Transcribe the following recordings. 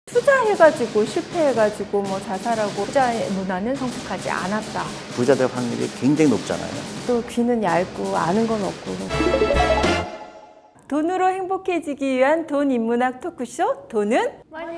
투자해가지고 실패해가지고 뭐 자살하고 투자의 문화는 성숙하지 않았다. 부자 될 확률이 굉장히 높잖아요. 또 귀는 얇고 아는 건 없고. 돈으로 행복해지기 위한 돈 인문학 토크쇼 돈은 머니.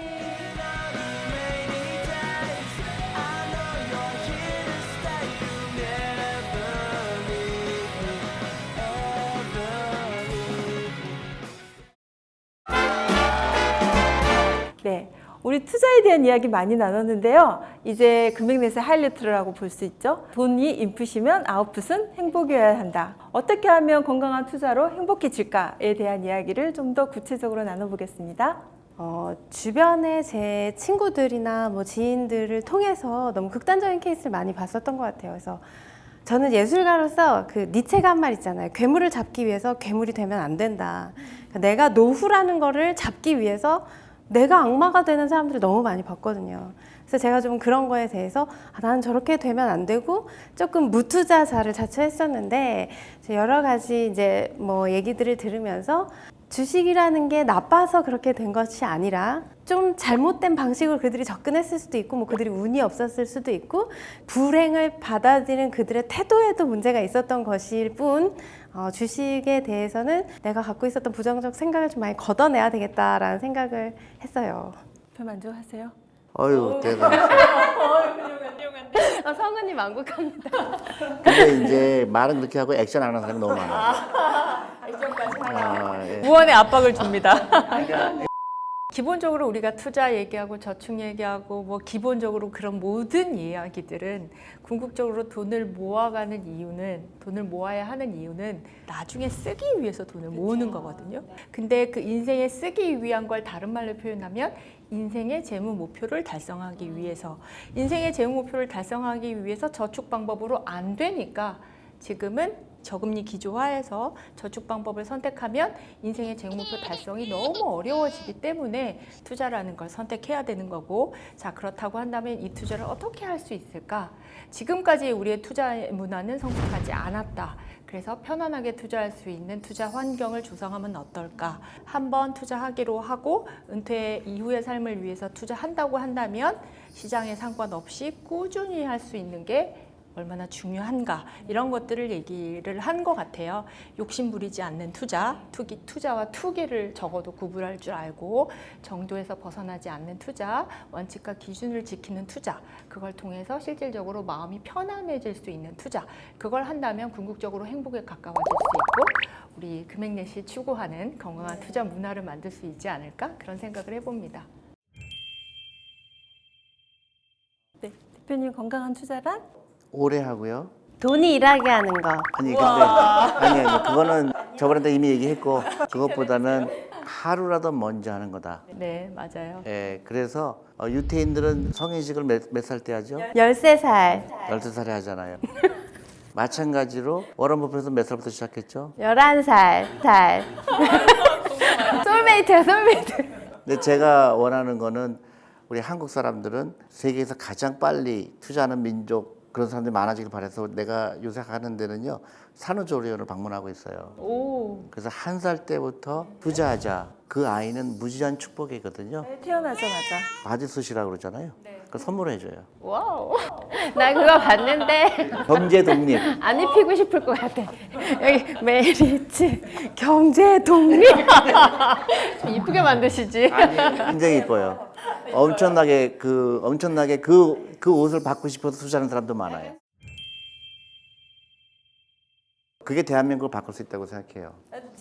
네, 우리 투자에 대한 이야기 많이 나눴는데요. 이제 금액넷의 하이라이트라고 볼 수 있죠. 돈이 인풋이면 아웃풋은 행복이어야 한다. 어떻게 하면 건강한 투자로 행복해질까에 대한 이야기를 좀 더 구체적으로 나눠보겠습니다. 주변에 제 친구들이나 뭐 지인들을 통해서 너무 극단적인 케이스를 많이 봤었던 것 같아요. 그래서 저는 예술가로서 그 니체가 한 말 있잖아요. 괴물을 잡기 위해서 괴물이 되면 안 된다. 그러니까 내가 노후라는 거를 잡기 위해서 내가 악마가 되는 사람들을 너무 많이 봤거든요. 그래서 제가 좀 그런 거에 대해서 나는 저렇게 되면 안 되고 조금 무투자자를 자처했었는데 여러 가지 이제 뭐 얘기들을 들으면서 주식이라는 게 나빠서 그렇게 된 것이 아니라 좀 잘못된 방식으로 그들이 접근했을 수도 있고 뭐 그들이 운이 없었을 수도 있고 불행을 받아들이는 그들의 태도에도 문제가 있었던 것일 뿐 주식에 대해서는 내가 갖고 있었던 부정적 생각을 좀 많이 걷어내야 되겠다라는 생각을 했어요. 별 만족하세요? 어휴, 대단하시네. 성은이 만국합니다. 근데 이제 말은 그렇게 하고 액션 안 하는 사람이 너무 많아요. 예. 무언의 압박을 줍니다. 기본적으로 우리가 투자 얘기하고 저축 얘기하고 뭐 기본적으로 그런 모든 이야기들은 궁극적으로 돈을 모아가는 이유는 돈을 모아야 하는 이유는 나중에 쓰기 위해서 돈을 모으는 거거든요. 근데 그 인생에 쓰기 위한 걸 다른 말로 표현하면 인생의 재무 목표를 달성하기 위해서 인생의 재무 목표를 달성하기 위해서 저축 방법으로 안 되니까 지금은 저금리 기조화해서 저축 방법을 선택하면 인생의 재무 목표 달성이 너무 어려워지기 때문에 투자라는 걸 선택해야 되는 거고, 자 그렇다고 한다면 이 투자를 어떻게 할 수 있을까? 지금까지 우리의 투자 문화는 성숙하지 않았다. 그래서 편안하게 투자할 수 있는 투자 환경을 조성하면 어떨까? 한번 투자하기로 하고 은퇴 이후의 삶을 위해서 투자한다고 한다면 시장에 상관없이 꾸준히 할 수 있는 게 얼마나 중요한가, 이런 것들을 얘기를 한 것 같아요. 욕심 부리지 않는 투자, 투자와 투기를 적어도 구분할 줄 알고 정도에서 벗어나지 않는 투자, 원칙과 기준을 지키는 투자, 그걸 통해서 실질적으로 마음이 편안해질 수 있는 투자, 그걸 한다면 궁극적으로 행복에 가까워질 수 있고 우리 금액넷이 추구하는 건강한 투자 문화를 만들 수 있지 않을까, 그런 생각을 해봅니다. 네, 대표님 건강한 투자란? 오래 하고요. 돈이 일하게 하는 거. 아니 근데 아니 그거는 저번에도 이미 얘기했고 그것보다는 하루라도 먼저 하는 거다. 네, 맞아요. 예, 그래서 유태인들은 성인식을 몇 살 때 하죠? 13살, 12살에 하잖아요. 마찬가지로 워런 버핏은 몇 살부터 시작했죠? 11살. 솔메이트야, 솔메이트. 근데 제가 원하는 거는 우리 한국 사람들은 세계에서 가장 빨리 투자하는 민족, 그런 사람들이 많아지길 바라서 내가 요새 가는 데는요 산후조리원을 방문하고 있어요. 오. 그래서 1살 때부터 투자하자. 그 아이는 무지한 축복이거든요. 태어나자마자. 바지숱이라고 그러잖아요. 그걸 선물해줘요. 와우. 나 그거 봤는데 경제 독립. 안 입히고 싶을 것 같아. 여기 메리츠 경제 독립. 좀 이쁘게 만드시지. 굉장히 이뻐요. 엄청나게 그 옷을 받고 싶어서 투자하는 사람도 많아요. 그게 대한민국을 바꿀 수 있다고 생각해요.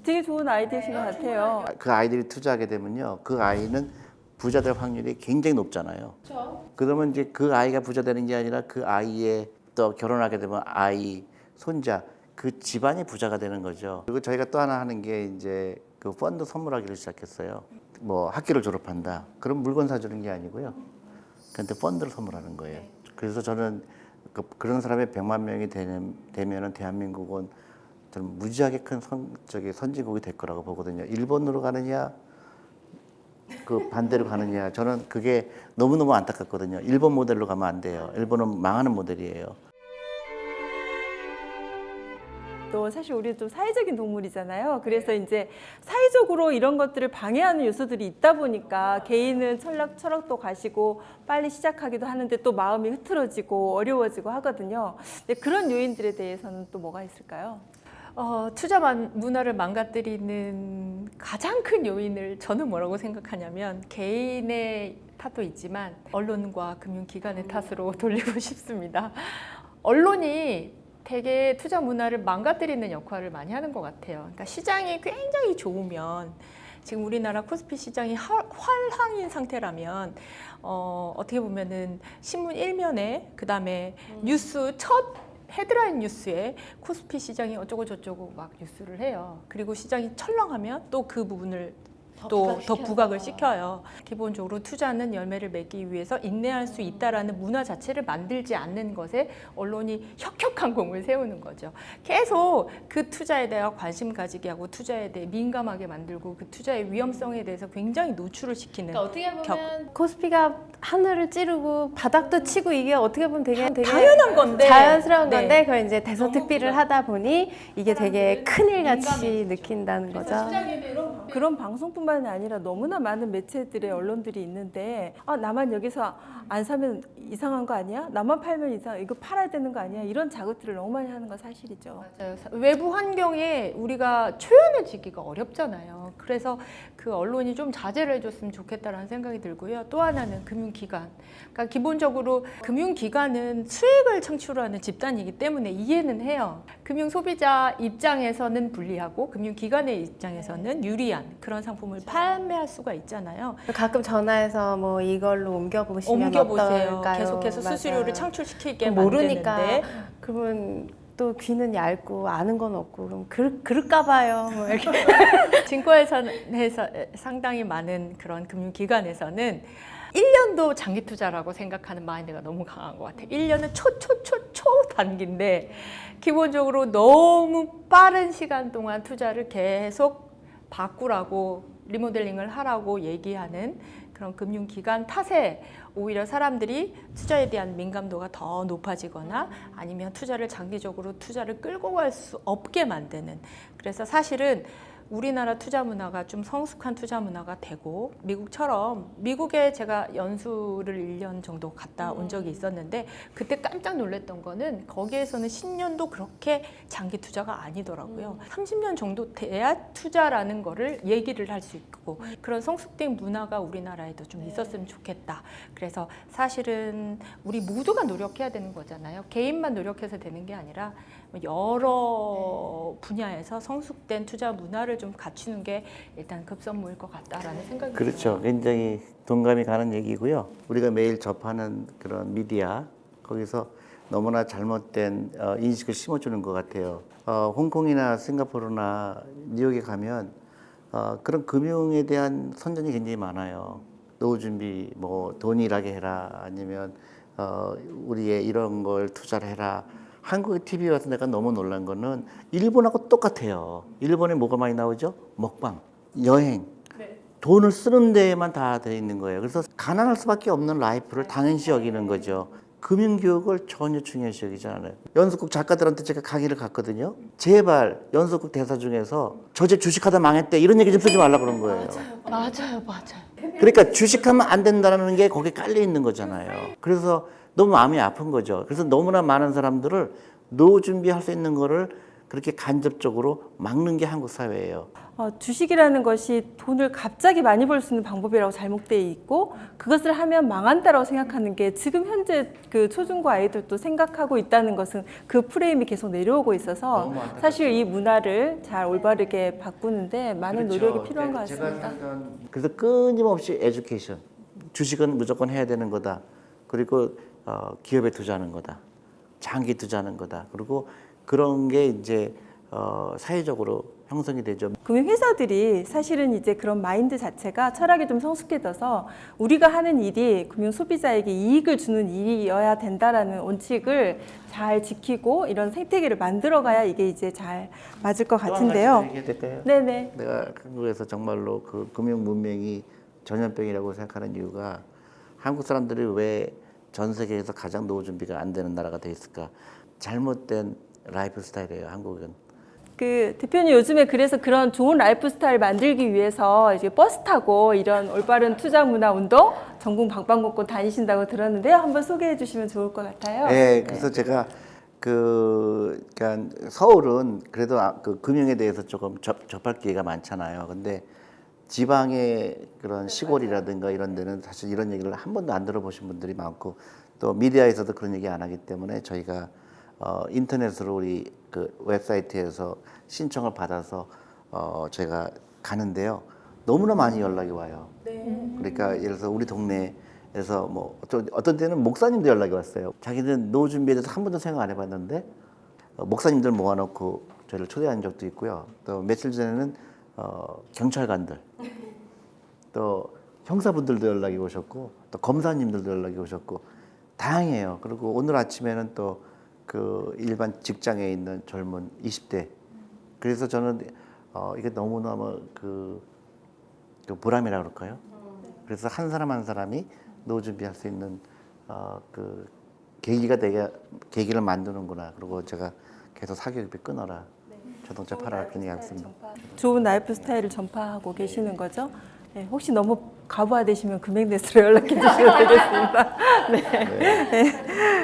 되게 좋은 아이디어신 것 같아요. 그 아이들이 투자하게 되면요, 그 아이는 부자 될 확률이 굉장히 높잖아요. 그러면 이제 그 아이가 부자 되는 게 아니라 그 아이의 또 결혼하게 되면 아이, 손자, 그 집안이 부자가 되는 거죠. 그리고 저희가 또 하나 하는 게 이제 그 펀드 선물하기를 시작했어요. 뭐 학교를 졸업한다. 그럼 물건 사주는 게 아니고요. 근데 펀드를 선물하는 거예요. 그래서 저는 그런 사람이 100만 명이 되면은 대한민국은 저는 무지하게 큰 선진국이 될 거라고 보거든요. 일본으로 가느냐, 그 반대로 가느냐, 저는 그게 너무너무 안타깝거든요. 일본 모델로 가면 안 돼요. 일본은 망하는 모델이에요. 것도 사실 우리 좀 사회적인 동물이잖아요. 그래서 이제 사회적으로 이런 것들을 방해하는 요소들이 있다 보니까 개인은 철학도 가시고 빨리 시작하기도 하는데 또 마음이 흐트러지고 어려워지고 하거든요. 근데 그런 요인들에 대해서는 또 뭐가 있을까요? 투자 문화를 망가뜨리는 가장 큰 요인을 저는 뭐라고 생각하냐면 개인의 탓도 있지만 언론과 금융기관의 탓으로 돌리고 싶습니다. 언론이 되게 투자 문화를 망가뜨리는 역할을 많이 하는 것 같아요. 그러니까 시장이 굉장히 좋으면 지금 우리나라 코스피 시장이 활황인 상태라면 어떻게 보면은 신문 1면에 그다음에 뉴스 첫 헤드라인 뉴스에 코스피 시장이 어쩌고 저쩌고 막 뉴스를 해요. 그리고 시장이 철렁하면 또 그 부분을 또 더 부각을 시켜요. 기본적으로 투자는 열매를 맺기 위해서 인내할 수 있다라는 문화 자체를 만들지 않는 것에 언론이 혁혁한 공을 세우는 거죠. 계속 그 투자에 대해 관심 가지게 하고 투자에 대해 민감하게 만들고 그 투자의 위험성에 대해서 굉장히 노출을 시키는 어떻게 보면 코스피가 하늘을 찌르고 바닥도 치고 이게 어떻게 보면 되게 당연한 건데 자연스러운 네. 건데 그걸 이제 대서특필을 하다 보니 이게 되게 큰일같이 느낀다는 거죠. 그런 방송뿐만 아니라 너무나 많은 매체들의 언론들이 있는데 나만 여기서 안 사면 이상한 거 아니야? 나만 팔면 이거 팔아야 되는 거 아니야? 이런 자극들을 너무 많이 하는 건 사실이죠. 맞아요. 외부 환경에 우리가 초연해지기가 어렵잖아요. 그래서 그 언론이 좀 자제를 해줬으면 좋겠다라는 생각이 들고요. 또 하나는 금융기관. 그러니까 기본적으로 금융기관은 수익을 창출하는 집단이기 때문에 이해는 해요. 금융소비자 입장에서는 불리하고 금융기관의 입장에서는 유리한 그런 상품을 판매할 수가 있잖아요. 가끔 전화해서 뭐 이걸로 옮겨보시면 옮겨보세요. 어떨까요? 계속해서 수수료를 맞아요. 창출시키게 모르니까 만드는데 그러면 또 귀는 얇고 아는 건 없고 그럼 그럴까 봐요. 뭐 이렇게. 증권에서 상당히 많은 그런 금융기관에서는 1년도 장기 투자라고 생각하는 마인드가 너무 강한 것 같아요. 1년은 초 단기인데 기본적으로 너무 빠른 시간 동안 투자를 계속 바꾸라고 리모델링을 하라고 얘기하는 그런 금융기관 탓에 오히려 사람들이 투자에 대한 민감도가 더 높아지거나 아니면 투자를 투자를 끌고 갈 수 없게 만드는. 그래서 사실은 우리나라 투자 문화가 좀 성숙한 투자 문화가 되고 미국처럼 미국에 제가 연수를 1년 정도 갔다 온 적이 있었는데 그때 깜짝 놀랐던 거는 거기에서는 10년도 그렇게 장기 투자가 아니더라고요. 30년 정도 돼야 투자라는 거를 얘기를 할 수 있고 그런 성숙된 문화가 우리나라에도 좀 있었으면 좋겠다. 그래서 사실은 우리 모두가 노력해야 되는 거잖아요. 개인만 노력해서 되는 게 아니라 여러 분야에서 성숙된 투자 문화를 좀 갖추는 게 일단 급선무일 것 같다라는 생각이 그렇죠. 들어요. 굉장히 동감이 가는 얘기고요. 우리가 매일 접하는 그런 미디어 거기서 너무나 잘못된 인식을 심어주는 것 같아요. 홍콩이나 싱가포르나 뉴욕에 가면 그런 금융에 대한 선전이 굉장히 많아요. 노후 준비, 뭐 돈 일하게 해라, 아니면 우리의 이런 걸 투자를 해라. 한국의 TV 같은 데가 너무 놀란 거는 일본하고 똑같아요. 일본에 뭐가 많이 나오죠? 먹방, 여행, 돈을 쓰는 데에만 다 돼 있는 거예요. 그래서 가난할 수밖에 없는 라이프를 당연시 여기는 거죠. 금융교육을 전혀 중요시 여기지 않아요. 연속국 작가들한테 제가 강의를 갔거든요. 제발 연속국 대사 중에서 저 집 주식하다 망했대 이런 얘기 좀 쓰지 말라 그런 거예요. 맞아요. 그러니까 주식하면 안 된다는 게 거기에 깔려 있는 거잖아요. 그래서 너무 마음이 아픈 거죠. 그래서 너무나 많은 사람들을 노후 준비할 수 있는 거를 그렇게 간접적으로 막는 게 한국 사회예요. 주식이라는 것이 돈을 갑자기 많이 벌 수 있는 방법이라고 잘못되어 있고 그것을 하면 망한다라고 생각하는 게 지금 현재 그 초중고 아이들도 생각하고 있다는 것은 그 프레임이 계속 내려오고 있어서 사실 이 문화를 잘 올바르게 바꾸는데 많은 그렇죠. 노력이 필요한 것 같습니다. 그래서 끊임없이 에듀케이션, 주식은 무조건 해야 되는 거다. 그리고 기업에 투자하는 거다. 장기 투자하는 거다. 그리고 그런 게 이제 사회적으로 형성이 되죠. 금융회사들이 사실은 이제 그런 마인드 자체가 철학이 좀 성숙해져서 우리가 하는 일이 금융 소비자에게 이익을 주는 일이어야 된다라는 원칙을 잘 지키고 이런 생태계를 만들어가야 이게 이제 잘 맞을 것 같은데요. 얘기해도 될까요? 네네. 내가 한국에서 정말로 그 금융 문명이 전염병이라고 생각하는 이유가 한국 사람들이 왜 전 세계에서 가장 노후 준비가 안 되는 나라가 돼 있을까? 잘못된 라이프 스타일이에요. 한국은 그 대표님 요즘에 그래서 그런 좋은 라이프 스타일 만들기 위해서 이제 버스 타고 이런 올바른 투자 문화 운동 전국 방방곡곡 다니신다고 들었는데요. 한번 소개해 주시면 좋을 것 같아요. 네, 그래서 제가 그러니까 서울은 그래도 그 금융에 대해서 조금 접할 기회가 많잖아요. 근데 지방의 그런 시골이라든가 이런 데는 사실 이런 얘기를 한 번도 안 들어보신 분들이 많고 또 미디어에서도 그런 얘기 안 하기 때문에 저희가 인터넷으로 우리 그 웹사이트에서 신청을 받아서 저희가 가는데요. 너무나 많이 연락이 와요. 그러니까 예를 들어서 우리 동네에서 뭐 어떤 때는 목사님도 연락이 왔어요. 자기는 노후 준비에 대해서 한 번도 생각 안 해봤는데 목사님들 모아놓고 저희를 초대한 적도 있고요. 또 며칠 전에는 경찰관들, 또 형사분들도 연락이 오셨고, 또 검사님들도 연락이 오셨고, 다양해요. 그리고 오늘 아침에는 또 그 일반 직장에 있는 젊은 20대. 그래서 저는 이게 너무너무 그 보람이라 그럴까요? 그래서 한 사람 한 사람이 노후 준비할 수 있는 그 계기를 만드는구나. 그리고 제가 계속 사교육비 끊어라. 자동차 팔아라 그런 얘기 하겠습니다. 좋은 라이프 스타일을 전파하고 계시는 거죠. 네, 혹시 너무 과부하되시면 금액내스로 연락해 주시면 되겠습니다.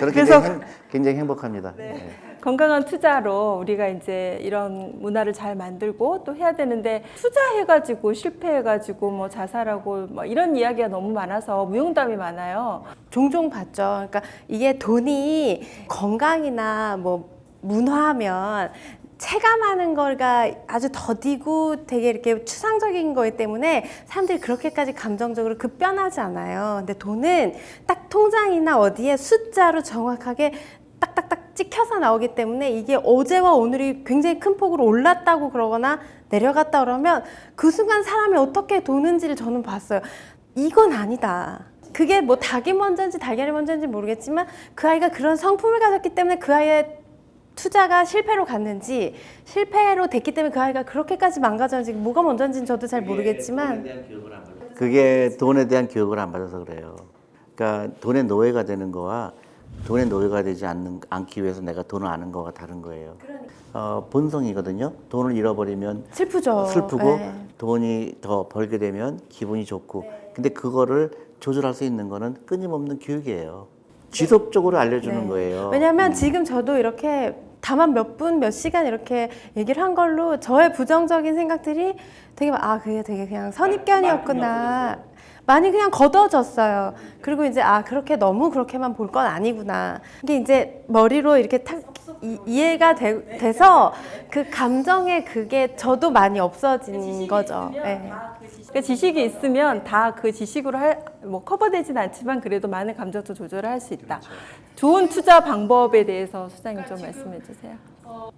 저는 그래서- 굉장히 행복합니다. 네. 건강한 투자로 우리가 이제 이런 문화를 잘 만들고 또 해야 되는데 투자해가지고 실패해가지고 뭐 자살하고 뭐 이런 이야기가 너무 많아서 무용담이 많아요. 종종 봤죠. 그러니까 이게 돈이 건강이나 뭐 문화하면 체감하는 거가 아주 더디고 되게 이렇게 추상적인 거기 때문에 사람들이 그렇게까지 감정적으로 급변하지 않아요. 근데 돈은 딱 통장이나 어디에 숫자로 정확하게 딱딱딱 찍혀서 나오기 때문에 이게 어제와 오늘이 굉장히 큰 폭으로 올랐다고 그러거나 내려갔다 그러면 그 순간 사람이 어떻게 도는지를 저는 봤어요. 이건 아니다. 그게 뭐 닭이 먼저인지 달걀이 먼저인지 모르겠지만 그 아이가 그런 성품을 가졌기 때문에 그 아이의 투자가 실패로 갔는지 실패로 됐기 때문에 그 아이가 그렇게까지 망가졌는지 뭐가 먼저인지는 저도 잘 모르겠지만 그게 돈에 대한 교육을 안 받아서 그래요. 그러니까 돈의 노예가 되는 거와 돈의 노예가 되지 않기 위해서 내가 돈을 아는 거가 다른 거예요. 본성이거든요. 돈을 잃어버리면 슬프죠. 슬프고 네. 돈이 더 벌게 되면 기분이 좋고 근데 그거를 조절할 수 있는 거는 끊임없는 교육이에요. 지속적으로 알려주는 네. 거예요. 왜냐하면 지금 저도 이렇게 다만 몇 분, 몇 시간 이렇게 얘기를 한 걸로 저의 부정적인 생각들이 되게 그게 되게 그냥 선입견이었구나. 많이 그냥 걷어졌어요. 그리고 이제 그렇게 너무 그렇게만 볼 건 아니구나. 이게 이제 머리로 이렇게 탁 이해가 돼서 그 감정의 그게 저도 많이 없어진 거죠. 네. 그러니까 지식이 있으면 다 그 지식으로 뭐 커버되진 않지만 그래도 많은 감정도 조절을 할 수 있다. 좋은 투자 방법에 대해서 소장님 좀 말씀해 주세요.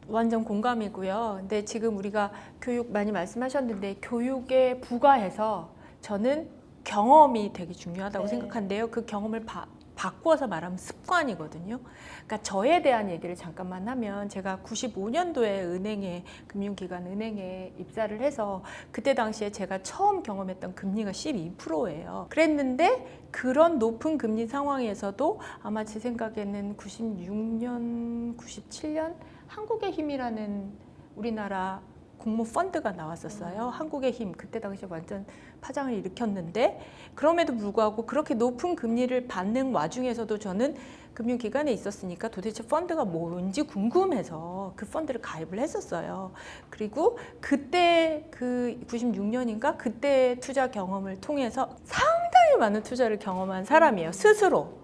완전 공감이고요. 근데 지금 우리가 교육 많이 말씀하셨는데 교육에 부과해서 저는 경험이 되게 중요하다고 생각하는데요. 그 경험을 바꾸어서 말하면 습관이거든요. 그러니까 저에 대한 얘기를 잠깐만 하면 제가 95년도에 금융기관 은행에 입사를 해서 그때 당시에 제가 처음 경험했던 금리가 12%예요. 그랬는데 그런 높은 금리 상황에서도 아마 제 생각에는 96년, 97년 한국의 힘이라는 우리나라 공모 펀드가 나왔었어요. 한국의 힘 그때 당시에 완전 파장을 일으켰는데 그럼에도 불구하고 그렇게 높은 금리를 받는 와중에서도 저는 금융기관에 있었으니까 도대체 펀드가 뭔지 궁금해서 그 펀드를 가입을 했었어요. 그리고 그때 그 96년인가 그때 투자 경험을 통해서 상당히 많은 투자를 경험한 사람이에요. 스스로.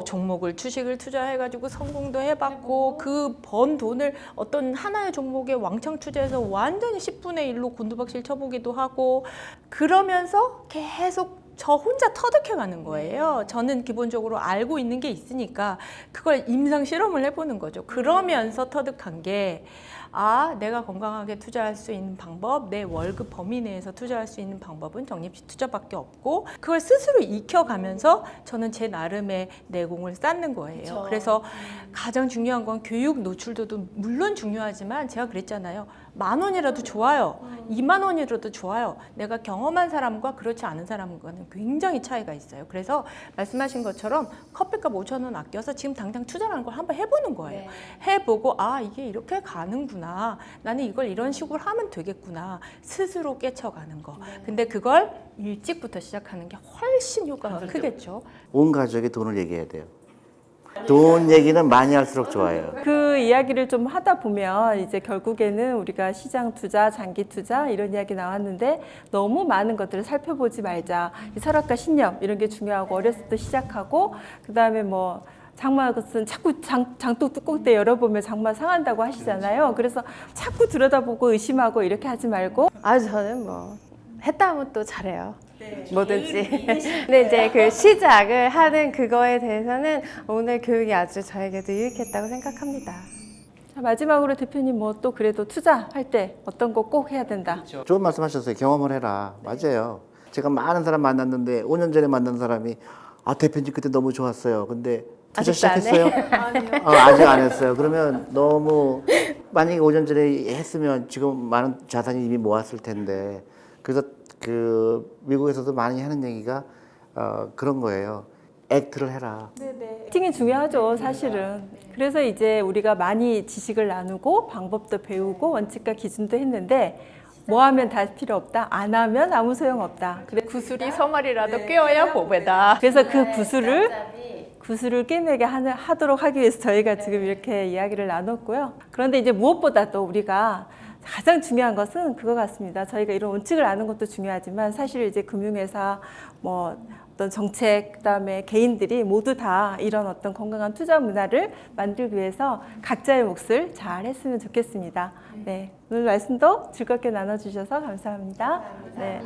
종목을 주식을 투자해가지고 성공도 해봤고 그 번 돈을 어떤 하나의 종목에 왕창 투자해서 완전히 10분의 1로 곤두박질 쳐보기도 하고 그러면서 계속 저 혼자 터득해가는 거예요. 저는 기본적으로 알고 있는 게 있으니까 그걸 임상 실험을 해보는 거죠. 그러면서 터득한 게 내가 건강하게 투자할 수 있는 방법, 내 월급 범위 내에서 투자할 수 있는 방법은 적립식 투자밖에 없고 그걸 스스로 익혀가면서 저는 제 나름의 내공을 쌓는 거예요. 그쵸. 그래서 가장 중요한 건 교육 노출도도 물론 중요하지만 제가 그랬잖아요. 10,000원이라도 좋아요. 20,000원이라도 좋아요. 내가 경험한 사람과 그렇지 않은 사람과는 굉장히 차이가 있어요. 그래서 말씀하신 것처럼 커피값 5,000원 아껴서 지금 당장 투자라는 걸 한번 해보는 거예요. 해보고 아 이게 이렇게 가는구나. 나는 이걸 이런 식으로 하면 되겠구나. 스스로 깨쳐가는 거. 근데 그걸 일찍부터 시작하는 게 훨씬 효과가 크겠죠. 온 가족이 돈을 얘기해야 돼요. 돈 얘기는 많이 할수록 좋아요. 그 이야기를 좀 하다 보면 이제 결국에는 우리가 시장 투자, 장기 투자 이런 이야기 나왔는데 너무 많은 것들을 살펴보지 말자. 이 철학과 신념 이런 게 중요하고 어렸을 때 시작하고 그다음에 뭐 장마 것은 자꾸 장독 뚜껑대 열어보면 장마 상한다고 하시잖아요. 그래서 자꾸 들여다보고 의심하고 이렇게 하지 말고 저는 뭐 했다 하면 또 잘해요. 뭐든지. 근데 이제 그 시작을 하는 그거에 대해서는 오늘 교육이 아주 저에게도 유익했다고 생각합니다. 자, 마지막으로 대표님 뭐 또 그래도 투자할 때 어떤 거 꼭 해야 된다. 좋은 말씀하셨어요. 경험을 해라. 맞아요. 제가 많은 사람 만났는데 5년 전에 만난 사람이 아 대표님 그때 너무 좋았어요. 근데 투자 아직도 안 해? 시작했어요? 아직 안 했어요. 그러면 너무 만약에 5년 전에 했으면 지금 많은 자산이 이미 모았을 텐데 그래서 그 미국에서도 많이 하는 얘기가 그런 거예요. 액트를 해라. 액팅이 중요하죠, 사실은. 그래서 이제 우리가 많이 지식을 나누고 방법도 배우고 원칙과 기준도 했는데 뭐 하면 다 필요 없다, 안 하면 아무 소용 없다. 구슬이 서말이라도 꿰어야 보배다. 그래서 그 구슬을 꿰매게 하도록 하기 위해서 저희가 지금 이렇게 이야기를 나눴고요. 그런데 이제 무엇보다도 우리가 가장 중요한 것은 그거 같습니다. 저희가 이런 원칙을 아는 것도 중요하지만 사실 이제 금융회사 뭐 어떤 정책 그다음에 개인들이 모두 다 이런 어떤 건강한 투자 문화를 만들기 위해서 각자의 몫을 잘 했으면 좋겠습니다. 네, 오늘 말씀도 즐겁게 나눠주셔서 감사합니다. 네.